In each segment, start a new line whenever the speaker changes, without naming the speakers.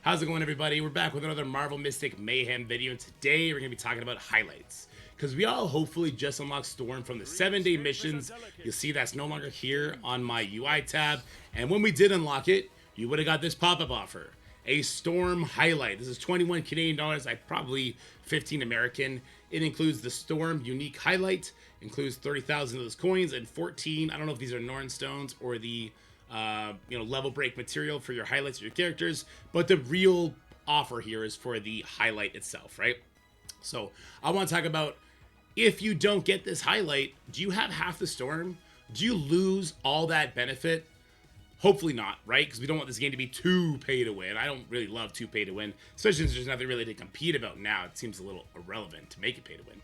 How's it going, everybody? We're back with another Marvel Mystic Mayhem video, and today we're going to be talking about highlights. Because we all hopefully just unlocked Storm from the 7-day missions. You'll see that's no longer here on my UI tab. And when we did unlock it, you would have got this pop-up offer. A Storm highlight. This is 21 Canadian dollars, probably 15 American. It includes the Storm unique highlight, includes 30,000 of those coins, and 14, I don't know if these are Norn stones or the level break material for your highlights of your characters, but the real offer here is for the highlight itself, right? So I want to talk about, if you don't get this highlight, do you have half the Storm? Do you lose all that benefit? Hopefully not, right? Because we don't want this game to be too pay to win. I don't really love too pay to win, especially since there's nothing really to compete about now. It seems a little irrelevant to make it pay to win.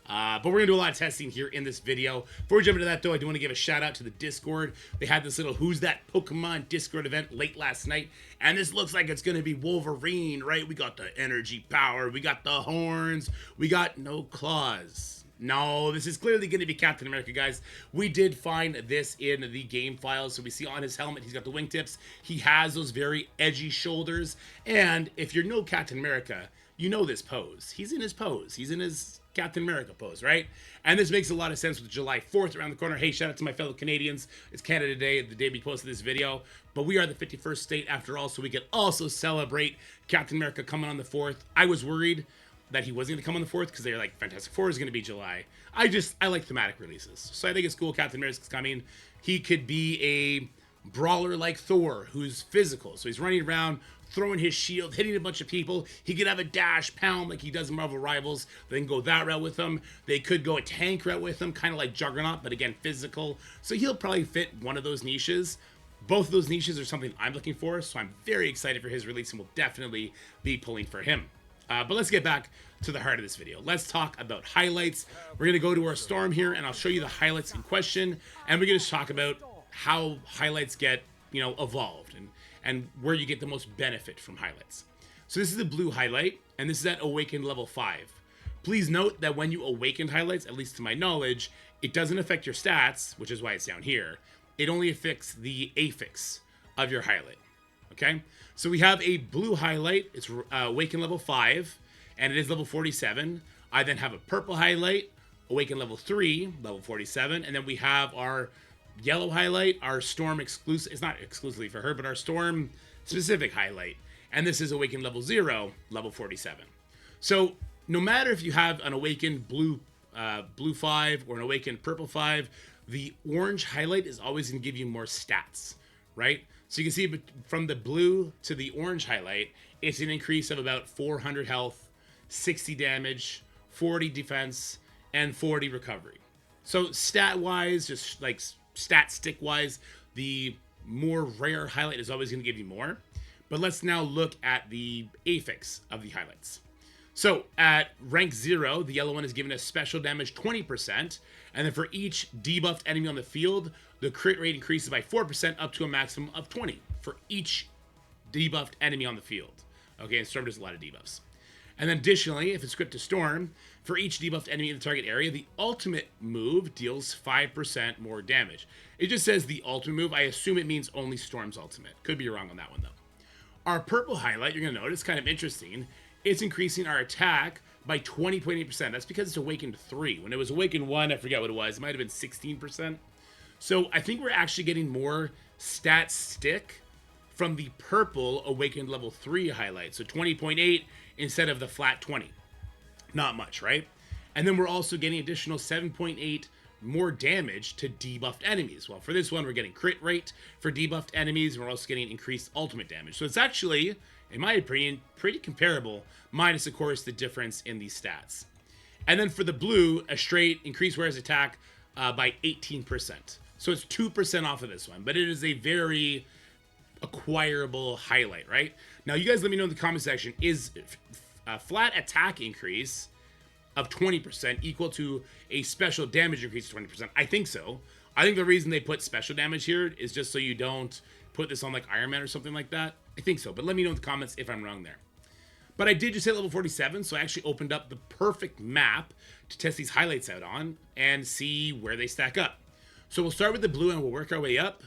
But we're going to do a lot of testing here in this video. Before we jump into that, though, I do want to give a shout out to the Discord. They had this little Who's That Pokemon Discord event late last night, and this looks like it's going to be Wolverine, right? We got the energy power, we got the horns, we got no claws. No, this is clearly going to be Captain America, guys. We did find this in the game files, so we see on his helmet, he's got the wingtips. He has those very edgy shoulders, and if you know Captain America, you know this pose. He's in his pose. He's in his Captain America pose, right? And this makes a lot of sense with July 4th around the corner. Hey, shout out to my fellow Canadians. It's Canada Day, the day we posted this video. But we are the 51st state after all, so we could also celebrate Captain America coming on the 4th. I was worried that he wasn't going to come on the 4th because they were like, Fantastic Four is going to be July. I like thematic releases. So I think it's cool Captain America's coming. He could be a brawler like Thor, who's physical. So he's running around, throwing his shield, hitting a bunch of people. He could have a dash pound like he does in Marvel Rivals. They can go that route with him. They could go a tank route with him, kind of like Juggernaut, but again, physical. So he'll probably fit one of those niches. Both of those niches are something I'm looking for, so I'm very excited for his release and will definitely be pulling for him. But let's get back to the heart of this video. Let's talk about highlights. We're going to go to our Storm here, and I'll show you the highlights in question, and we're going to talk about how highlights get, evolved, and where you get the most benefit from highlights. So this is the blue highlight, and this is at Awakened level 5. Please note that when you awakened highlights, at least to my knowledge, it doesn't affect your stats, which is why it's down here. It only affects the affix of your highlight. Okay? So we have a blue highlight. It's Awakened level 5, and it is level 47. I then have a purple highlight, Awakened level 3, level 47, and then we have our yellow highlight, our Storm exclusive, it's not exclusively for her, but our Storm specific highlight. And this is Awakened level 0, level 47. So no matter if you have an Awakened blue 5 or an Awakened purple 5, the orange highlight is always going to give you more stats, right? So you can see from the blue to the orange highlight, it's an increase of about 400 health, 60 damage, 40 defense, and 40 recovery. So stat-wise, just like stat stick-wise, the more rare highlight is always going to give you more. But let's now look at the affix of the highlights. So at rank 0, the yellow one is given a special damage 20%, and then for each debuffed enemy on the field, the crit rate increases by 4% up to a maximum of 20 for each debuffed enemy on the field. Okay, and Storm does a lot of debuffs. And then additionally, if it's equipped to Storm, for each debuffed enemy in the target area, the ultimate move deals 5% more damage. It just says the ultimate move. I assume it means only Storm's ultimate. Could be wrong on that one, though. Our purple highlight, you're going to notice, kind of interesting. It's increasing our attack by 20.8%. That's because it's Awakened 3. When it was Awakened 1, I forget what it was. It might have been 16%. So I think we're actually getting more stat stick from the purple Awakened level 3 highlight. So 20.8 instead of the flat 20. Not much, right? And then we're also getting additional 7.8 more damage to debuffed enemies. Well, for this one, we're getting crit rate for debuffed enemies, and we're also getting increased ultimate damage. So it's actually, in my opinion, pretty comparable, minus, of course, the difference in these stats. And then for the blue, a straight increased wearer's attack by 18%. So it's 2% off of this one, but it is a very acquirable highlight, right? Now, you guys let me know in the comment section, is a flat attack increase of 20% equal to a special damage increase of 20%? I think so. I think the reason they put special damage here is just so you don't put this on like Iron Man or something like that. I think so, but let me know in the comments if I'm wrong there. But I did just hit level 47, so I actually opened up the perfect map to test these highlights out on and see where they stack up. So we'll start with the blue and we'll work our way up.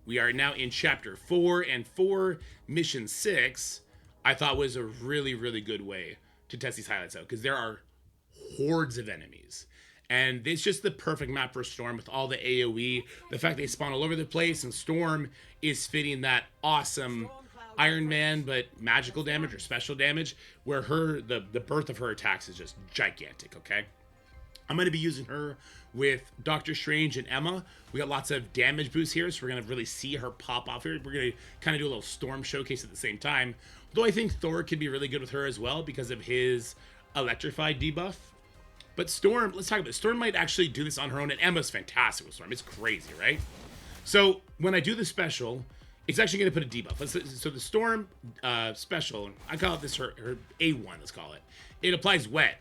We are now in Chapter 4, and for Mission 6, I thought was a really, really good way to test these highlights out, because there are hordes of enemies. And it's just the perfect map for Storm with all the AoE. The fact they spawn all over the place, and Storm is fitting that awesome Iron Man but magical damage or special damage, where the birth of her attacks is just gigantic, okay? I'm going to be using her with Doctor Strange and Emma. We got lots of damage boosts here, so we're going to really see her pop off here. We're going to kind of do a little Storm showcase at the same time. Though I think Thor could be really good with her as well because of his Electrified debuff. But Storm, let's talk about it. Storm might actually do this on her own, and Emma's fantastic with Storm. It's crazy, right? So when I do the special, it's actually going to put a debuff. So the Storm special, I call it this her A1, let's call it. It applies wet,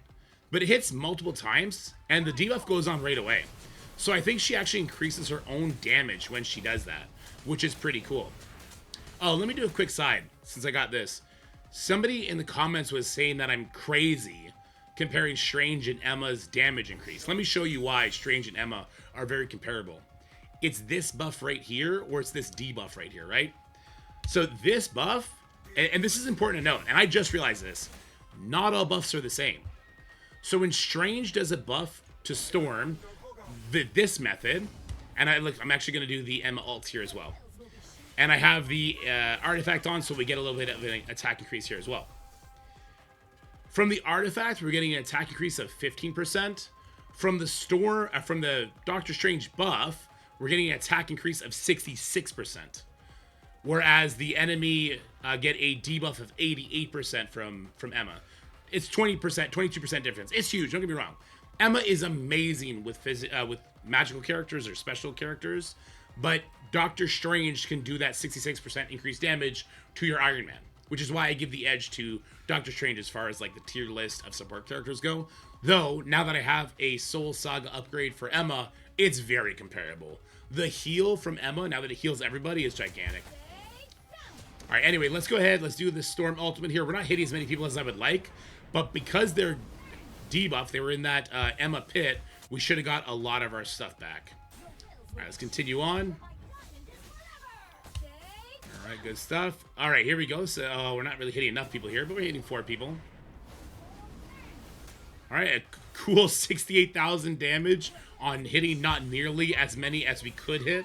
but it hits multiple times, and the debuff goes on right away. So I think she actually increases her own damage when she does that, which is pretty cool. Oh, let me do a quick side, since I got this. Somebody in the comments was saying that I'm crazy comparing Strange and Emma's damage increase. Let me show you why Strange and Emma are very comparable. It's this buff right here, or it's this debuff right here, right? So this buff, and this is important to note, and I just realized this, not all buffs are the same. So when Strange does a buff to Storm, this method, and I'm actually going to do the Emma ult here as well. And I have the artifact on, so we get a little bit of an attack increase here as well. From the artifact, we're getting an attack increase of 15%. From the Doctor Strange buff, we're getting an attack increase of 66%. Whereas the enemy get a debuff of 88% from Emma. It's 20%, 22% difference. It's huge, don't get me wrong. Emma is amazing with magical characters or special characters, but Doctor Strange can do that 66% increased damage to your Iron Man, which is why I give the edge to Doctor Strange as far as like the tier list of support characters go. Though, now that I have a Soul Saga upgrade for Emma, it's very comparable. The heal from Emma, now that it heals everybody, is gigantic. Alright, anyway, let's go ahead. Let's do the Storm Ultimate here. We're not hitting as many people as I would like, but because they're debuffed, they were in that Emma pit, we should have got a lot of our stuff back. Alright, let's continue on. Alright, good stuff. Alright, here we go. So, we're not really hitting enough people here, but we're hitting 4 people. Alright, a cool 68,000 damage on hitting not nearly as many as we could hit.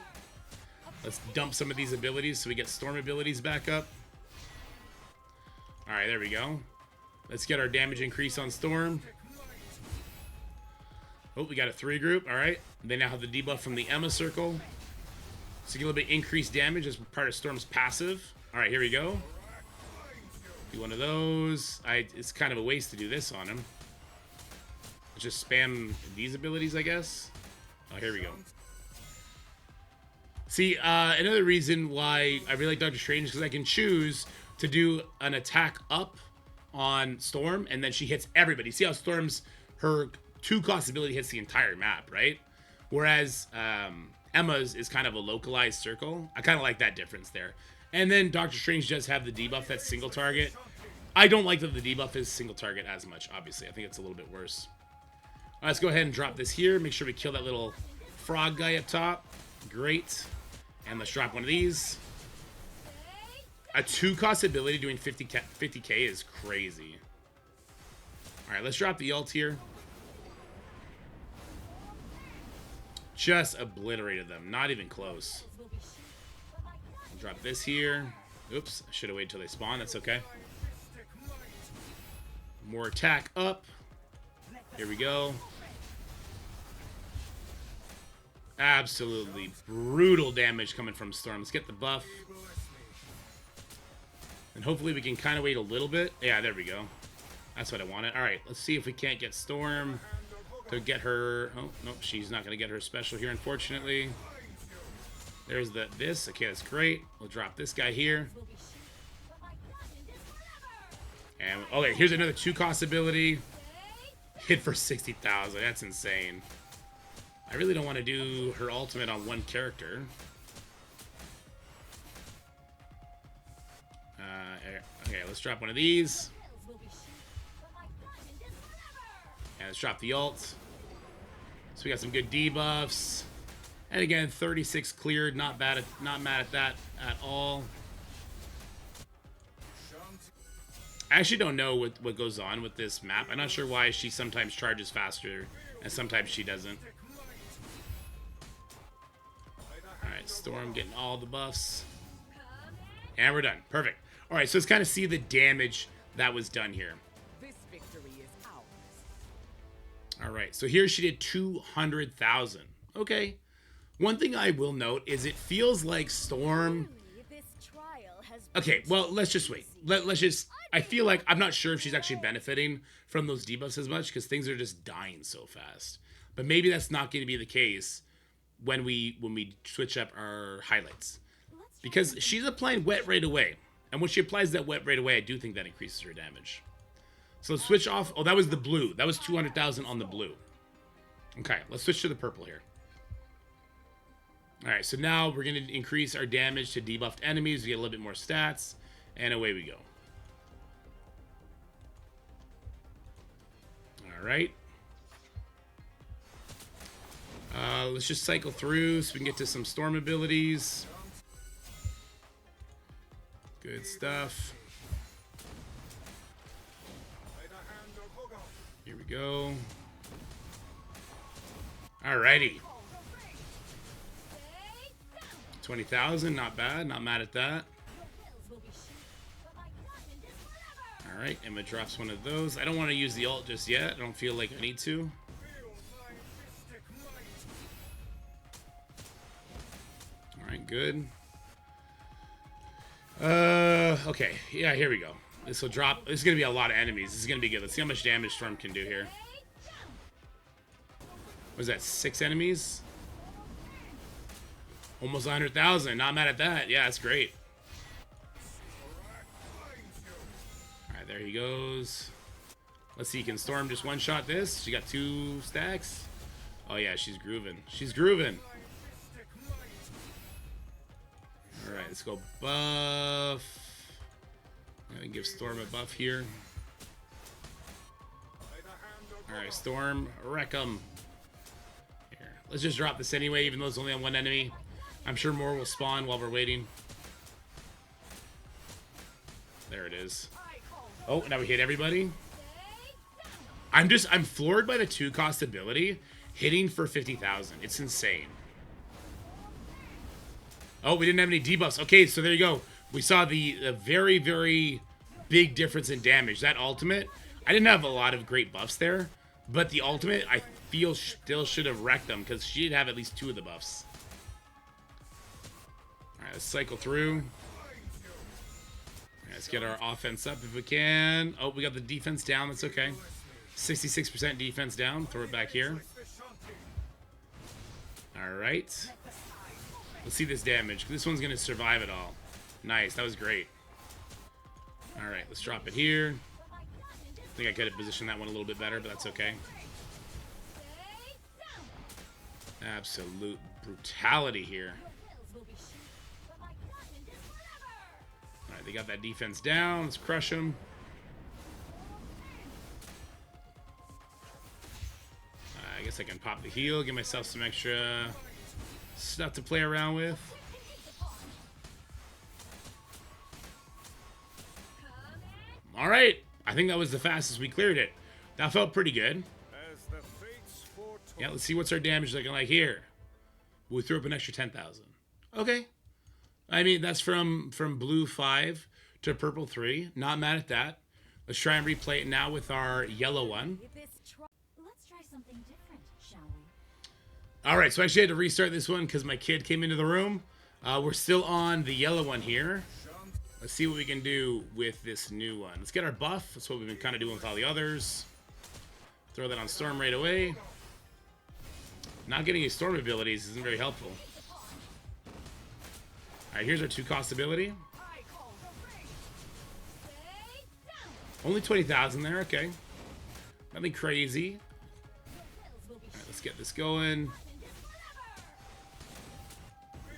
Let's dump some of these abilities so we get Storm abilities back up. Alright, there we go. Let's get our damage increase on Storm. Oh, we got a 3 group. Alright. They now have the debuff from the Emma circle. So get a little bit increased damage as part of Storm's passive. Alright, here we go. Do one of those. It's kind of a waste to do this on him. Just spam these abilities, I guess. Oh, here we go. See, another reason why I really like Doctor Strange is because I can choose to do an attack up on Storm, and then she hits everybody. See how Storm's, her 2-cost ability hits the entire map, right? Whereas Emma's is kind of a localized circle. I kind of like that difference there. And then Doctor Strange does have the debuff that's single target. I don't like that the debuff is single target as much, obviously. I think it's a little bit worse. Let's go ahead and drop this here. Make sure we kill that little frog guy up top. Great. And let's drop one of these. A 2-cost ability doing 50k is crazy. Alright, let's drop the ult here. Just obliterated them. Not even close. I'll drop this here. Oops, I should have waited till they spawn. That's okay. More attack up. Here we go. Absolutely brutal damage coming from Storm. Let's get the buff. And hopefully we can kind of wait a little bit. Yeah, there we go. That's what I wanted. All right, let's see if we can't get Storm to get her. Oh, nope, she's not going to get her special here, unfortunately. There's this. Okay, that's great. We'll drop this guy here. And, okay, here's another 2-cost ability. Hit for 60,000. That's insane. I really don't want to do her ultimate on one character. Okay, let's drop one of these. And let's drop the ult. So we got some good debuffs. And again, 36 cleared. Not mad at that at all. I actually don't know what goes on with this map. I'm not sure why she sometimes charges faster and sometimes she doesn't. Alright, Storm getting all the buffs. And we're done. Perfect. Alright, so let's kind of see the damage that was done here. Alright, so here she did 200,000. Okay. One thing I will note is it feels like Storm... Okay, well, let's just wait. Let's just... I feel like... I'm not sure if she's actually benefiting from those debuffs as much because things are just dying so fast. But maybe that's not going to be the case when we switch up our highlights. Because she's applying wet right away. And when she applies that wet right away, I do think that increases her damage. So let's switch off... Oh, that was the blue. That was 200,000 on the blue. Okay, let's switch to the purple here. Alright, so now we're going to increase our damage to debuffed enemies. We get a little bit more stats. And away we go. Alright. Let's just cycle through so we can get to some storm abilities. Good stuff. Here we go. Alrighty. 20,000, not bad. Not mad at that. Alright, Emma drops one of those. I don't want to use the ult just yet. I don't feel like I need to. Alright, good. Okay. Yeah, here we go. This will drop. This is going to be a lot of enemies. This is going to be good. Let's see how much damage Storm can do here. What is that? 6 enemies? Almost 100,000. Not mad at that. Yeah, that's great. Alright, there he goes. Let's see. Can Storm just one-shot this? She got 2 stacks. Oh, yeah, she's grooving. She's grooving. Alright, let's go buff. I'm going to give Storm a buff here. Alright, Storm, wreck 'em. Here, let's just drop this anyway, even though it's only on 1 enemy. I'm sure more will spawn while we're waiting. There it is. Oh, now we hit everybody. I'm floored by the 2-cost ability hitting for 50,000. It's insane. Oh, we didn't have any debuffs. Okay, so there you go. We saw the very, very big difference in damage. That ultimate, I didn't have a lot of great buffs there, but the ultimate, I feel still should have wrecked them because she did have at least 2 of the buffs. All right, let's cycle through. All right, let's get our offense up if we can. Oh, we got the defense down. That's okay. 66% defense down. Throw it back here. All right. Let's see this damage. This one's going to survive it all. Nice. That was great. All right. Let's drop it here. I think I could have positioned that one a little bit better, but that's okay. Absolute brutality here. All right. They got that defense down. Let's crush them. I guess I can pop the heal. Give myself some extra stuff to play around with. All right, I think that was the fastest we cleared it. That felt pretty good. Yeah, let's see what's our damage looking like here. We threw up an extra 10,000. Okay, I mean that's from blue 5 to purple 3. Not mad at that. Let's try and replay it now with our yellow one.
Let's try something different, shall we?
All right, so I actually had to restart this one because my kid came into the room. We're still on the yellow one here. Let's see what we can do with this new one. Let's get our buff. That's what we've been kind of doing with all the others. Throw that on Storm right away. Not getting any Storm abilities isn't very helpful. All right, here's our 2-cost ability. Only 20,000 there, okay. Nothing crazy. All right, let's get this going.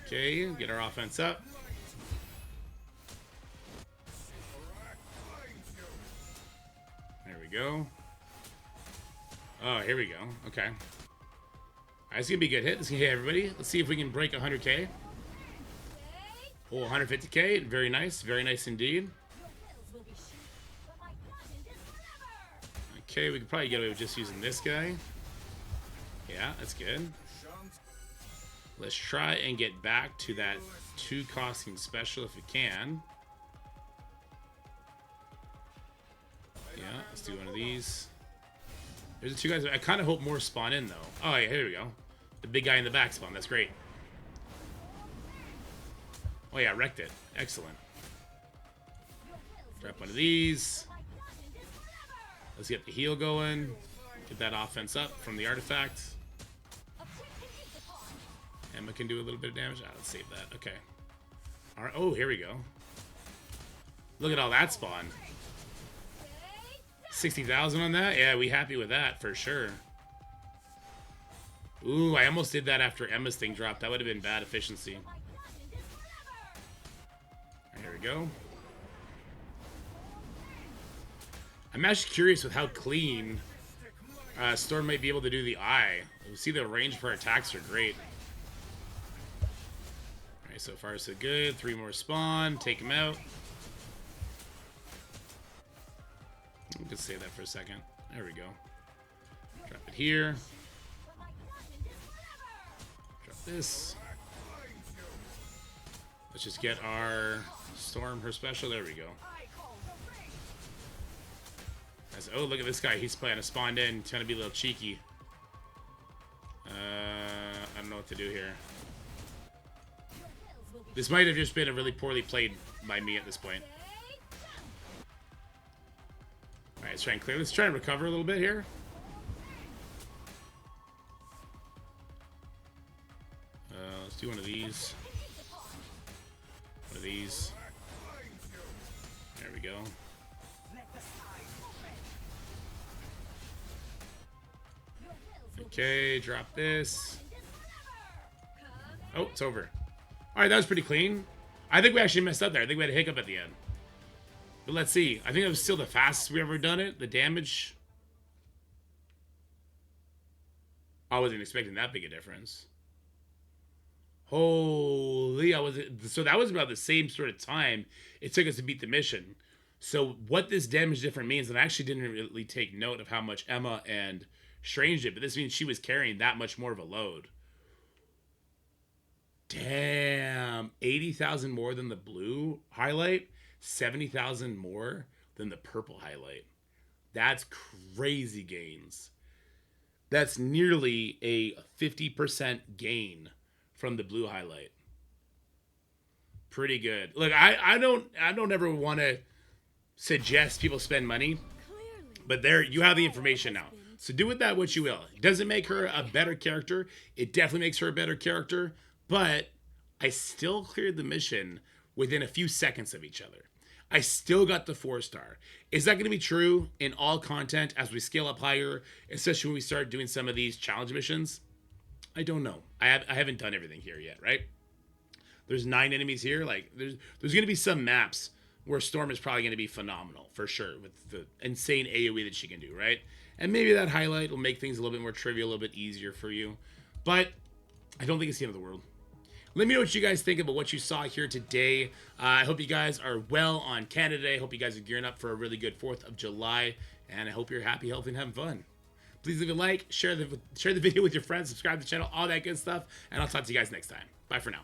Okay, get our offense up. There we go. Oh, here we go. Okay. Alright, it's gonna be a good hit. This can hit everybody. Let's see if we can break 100k. Oh, 150k. Very nice. Very nice indeed. Okay, we could probably get away with just using this guy. Yeah, that's good. Let's try and get back to that 2 costing special if we can. Yeah, let's do one of these. There's the 2 guys. I kind of hope more spawn in, though. Oh, yeah, here we go. The big guy in the back spawn. That's great. Oh, yeah, wrecked it. Excellent. Drop one of these. Let's get the heal going. Get that offense up from the artifact. Emma can do a little bit of damage. Let's save that. Okay. All right. Oh, here we go. Look at all that spawn. 60,000 on that? Yeah, we happy with that for sure. Ooh, I almost did that after Emma's thing dropped. That would have been bad efficiency. Right, here we go. I'm actually curious with how clean Storm might be able to do the eye. We see the range for attacks are great. Alright, so far so good. 3 more spawn. Take him out. We can save that for a second. There we go. Drop it here. Drop this. Let's just get our Storm, her special. There we go. Oh, look at this guy. He's playing a spawned in. He's trying to be a little cheeky. I don't know what to do here. This might have just been a really poorly played by me at this point. Alright, let's try and clear. Let's try and recover a little bit here. Let's do one of these. One of these. There we go. Okay, drop this. Oh, it's over. Alright, that was pretty clean. I think we actually messed up there. I think we had a hiccup at the end. But let's see. I think that was still the fastest we ever done it. The damage. I wasn't expecting that big a difference. Holy, so that was about the same sort of time it took us to beat the mission. So what this damage difference means, and I actually didn't really take note of how much Emma and Strange did, but this means she was carrying that much more of a load. Damn, 80,000 more than the blue highlight, 70,000 more than the purple highlight. That's crazy gains. That's nearly a 50% gain from the blue highlight. Pretty good. Look, I don't ever want to suggest people spend money, but there you have the information now. So do with that what you will. It doesn't make her a better character. It definitely makes her a better character, but I still cleared the mission within a few seconds of each other. I still got the 4-star. Is that going to be true in all content as we scale up higher, especially when we start doing some of these challenge missions? I don't know. I haven't done everything here yet, right? There's 9 enemies here. Like there's going to be some maps where Storm is probably going to be phenomenal for sure with the insane AoE that she can do, right? And maybe that highlight will make things a little bit more trivial, a little bit easier for you. But I don't think it's the end of the world. Let me know what you guys think about what you saw here today. I hope you guys are well on Canada Day. I hope you guys are gearing up for a really good 4th of July. And I hope you're happy, healthy, and having fun. Please leave a like, share the video with your friends, subscribe to the channel, all that good stuff. And I'll talk to you guys next time. Bye for now.